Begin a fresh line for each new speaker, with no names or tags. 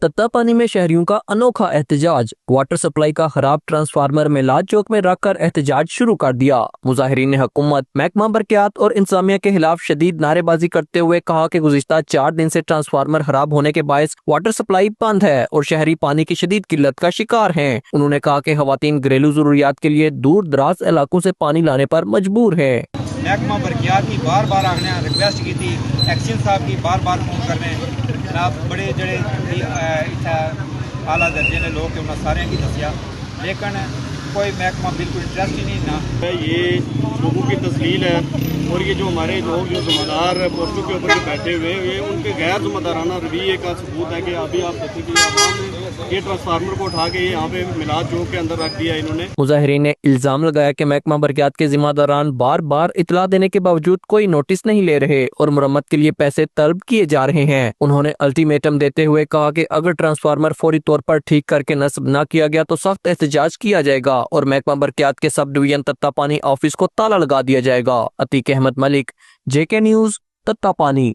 तत्ता पानी में शहरियों का अनोखा एहतजाज। वाटर सप्लाई का खराब ट्रांसफार्मर मिलाद चौक में रखकर एहतजाज शुरू कर दिया। मुजाहिरीन ने हुकूमत, महकमा बरकियात और इंतजामिया के खिलाफ शदीद नारेबाजी करते हुए कहा कि गुज़िश्ता 4 दिन से ट्रांसफार्मर खराब होने के बायस वाटर सप्लाई बंद है और शहरी पानी की शदीद किल्लत का शिकार हैं। उन्होंने कहा कि खवातीन घरेलू जरूरियात के लिए दूर दराज इलाकों से पानी लाने पर मजबूर है।
महकमा बरकियात की बार बार आने रिक्वेस्ट की थी, एक्शन साहब की बार बार फोन करने जनाब बड़े जड़े आला दर्जे ने लोग उन्होंने सारे की दसिया, लेकिन कोई महकमा बिल्कुल इंटरेस्ट ही नहीं ना।
ये लोगों की तस्लील है और ये जो हमारे लोग जो जिम्मेदार पोस्टों के ऊपर बैठे हुए हैं, ये उनके गैर जिम्मेदाराना रवैये का सबूत है कि अभी आप देखें कि ये ट्रांसफार्मर को उठा के यहाँ पे मिलाद चौक के अंदर रख दिया इन्होंने।
मुजाहिरीन ने इल्जाम लगाया कि महकमा बरकियात के जिम्मेदारान बार बार इतला देने के बावजूद कोई नोटिस नहीं ले रहे और मुरम्मत के लिए पैसे तलब किए जा रहे हैं। उन्होंने अल्टीमेटम देते हुए कहा कि अगर ट्रांसफार्मर फौरी तौर पर ठीक करके नस्ब न किया गया तो सख्त एहतजाज किया जाएगा और महकमा बरकियात के सब डिवीजन तत्ता पानी ऑफिस को ताला लगा दिया जाएगा। अतीक अहमद मलिक, JK न्यूज़, तत्ता पानी।